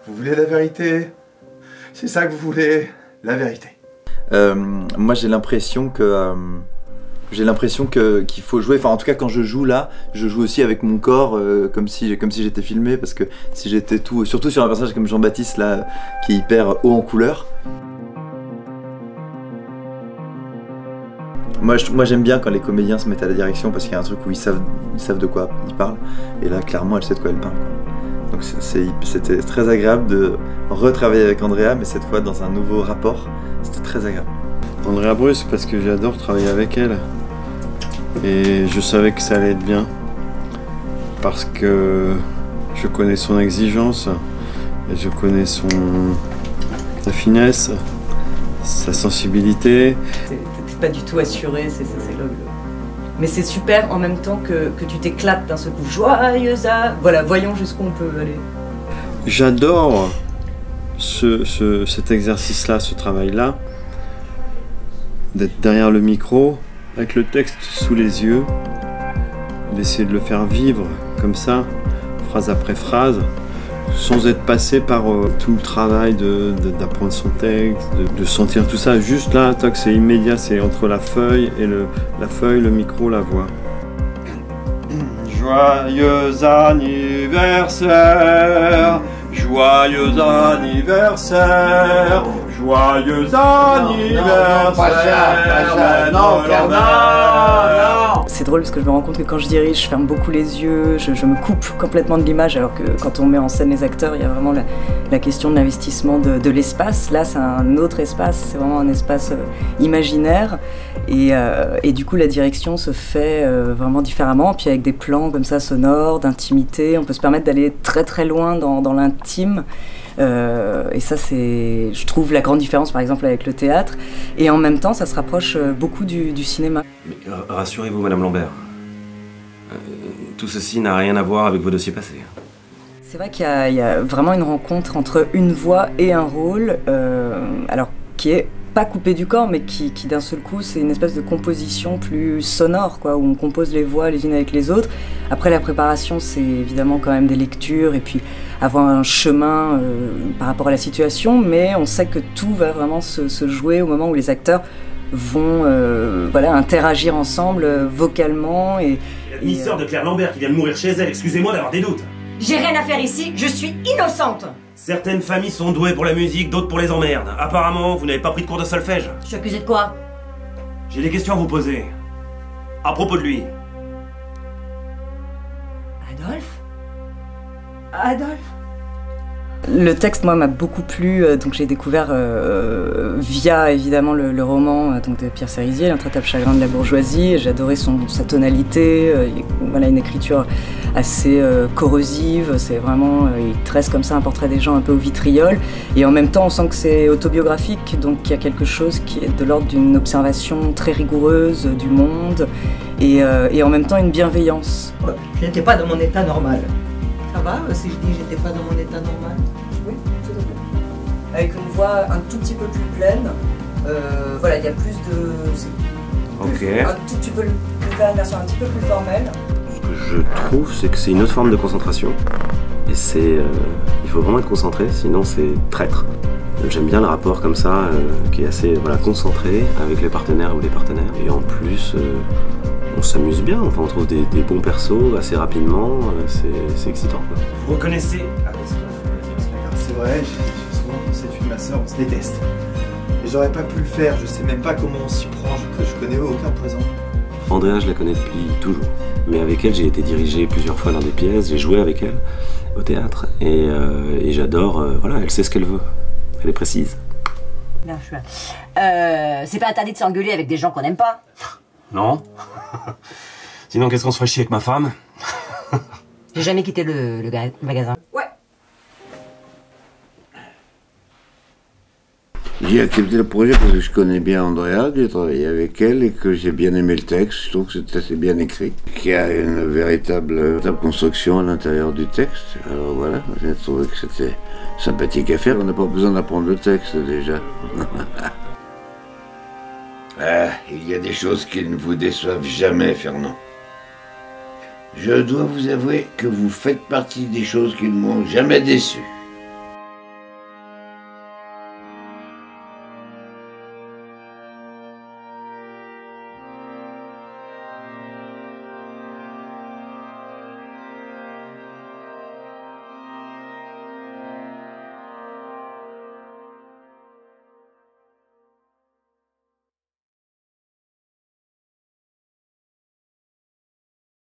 Vous voulez la vérité? C'est ça que vous voulez? La vérité. Moi j'ai l'impression qu'il faut jouer, enfin en tout cas quand je joue là, je joue aussi avec mon corps comme si j'étais filmé, parce que si j'étais tout, surtout sur un personnage comme Jean-Baptiste là, qui est hyper haut en couleur. Moi j'aime bien quand les comédiens se mettent à la direction, parce qu'il y a un truc où ils savent de quoi ils parlent, et là clairement elle sait de quoi elle parle, quoi. Donc c'était très agréable de retravailler avec Andrea, mais cette fois dans un nouveau rapport, c'était très agréable. Andrea Brus, parce que j'adore travailler avec elle, et je savais que ça allait être bien, parce que je connais son exigence, et je connais sa finesse, sa sensibilité. Pas du tout assuré, mais c'est super en même temps que tu t'éclates d'un seul coup. Joyeuse à... Voilà, voyons jusqu'où on peut aller. J'adore cet exercice-là, ce travail-là, d'être derrière le micro, avec le texte sous les yeux, d'essayer de le faire vivre comme ça, phrase après phrase, sans être passé par tout le travail d'apprendre son texte, de sentir tout ça. Juste là, c'est immédiat, c'est entre la feuille et le micro, la voix. Joyeux anniversaire, joyeux anniversaire, joyeux anniversaire. Non. C'est drôle parce que je me rends compte que quand je dirige, je ferme beaucoup les yeux, je me coupe complètement de l'image, alors que quand on met en scène les acteurs, il y a vraiment la question de l'investissement de l'espace. Là, c'est un autre espace, c'est vraiment un espace imaginaire. Et du coup, la direction se fait vraiment différemment. Puis avec des plans comme ça, sonores, d'intimité, on peut se permettre d'aller très très loin dans l'intime. Et ça, c'est, je trouve, la grande différence, par exemple, avec le théâtre. Et en même temps, ça se rapproche beaucoup du cinéma. Mais rassurez-vous, Madame Lambert. Tout ceci n'a rien à voir avec vos dossiers passés. C'est vrai qu'il y a vraiment une rencontre entre une voix et un rôle, alors qui est pas coupé du corps, mais qui d'un seul coup, c'est une espèce de composition plus sonore, quoi, où on compose les voix les unes avec les autres. Après, la préparation, c'est évidemment quand même des lectures, et puis avoir un chemin par rapport à la situation, mais on sait que tout va vraiment se jouer au moment où les acteurs vont voilà, interagir ensemble vocalement. Et la demi-sœur de Claire Lambert qui vient de mourir chez elle, excusez-moi d'avoir des doutes. J'ai rien à faire ici, je suis innocente. Certaines familles sont douées pour la musique, d'autres pour les emmerdes. Apparemment, vous n'avez pas pris de cours de solfège. Je suis accusée de quoi? J'ai des questions à vous poser. À propos de lui. Adolphe? Le texte, moi, m'a beaucoup plu, donc j'ai découvert via, évidemment, le roman donc de Pierre Cérizier, L'intraitable chagrin de la bourgeoisie. J'ai adoré sa tonalité, voilà, une écriture assez corrosive, c'est vraiment, il tresse comme ça un portrait des gens un peu au vitriol, et en même temps on sent que c'est autobiographique, donc il y a quelque chose qui est de l'ordre d'une observation très rigoureuse du monde, et en même temps une bienveillance. Je n'étais pas dans mon état normal. Ça va si je dis j'étais pas dans mon état normal? Oui, tout à fait. Avec une voix un tout petit peu plus pleine, voilà, il y a plus de... Ok. Tu peux le faire une version un petit peu plus formelle. Ce que je trouve, c'est que c'est une autre forme de concentration. Et c'est... il faut vraiment être concentré, sinon c'est traître. J'aime bien le rapport comme ça, qui est assez concentré avec les partenaires ou les partenaires. Et en plus, on s'amuse bien, enfin on trouve des bons persos assez rapidement, c'est excitant, quoi. Vous reconnaissez... C'est vrai, j'ai souvent pensé de ma sœur, on se déteste. Et j'aurais pas pu le faire, je sais même pas comment on s'y prend, je connais aucun présent. Andrea, je la connais depuis toujours. Mais avec elle, j'ai été dirigé plusieurs fois dans des pièces, j'ai joué avec elle au théâtre. Et j'adore, voilà, elle sait ce qu'elle veut. Elle est précise. Non, je suis là. C'est pas interdit de s'engueuler avec des gens qu'on n'aime pas? Non. Sinon, qu'est-ce qu'on se ferait chier avec ma femme? J'ai jamais quitté le magasin. Ouais. J'ai accepté le projet parce que je connais bien Andrea, j'ai travaillé avec elle et que j'ai bien aimé le texte. Je trouve que c'est assez bien écrit, qu'il y a une véritable construction à l'intérieur du texte. Alors voilà, j'ai trouvé que c'était sympathique à faire. On n'a pas besoin d'apprendre le texte déjà. Il y a des choses qui ne vous déçoivent jamais, Fernand. Je dois vous avouer que vous faites partie des choses qui ne m'ont jamais déçu.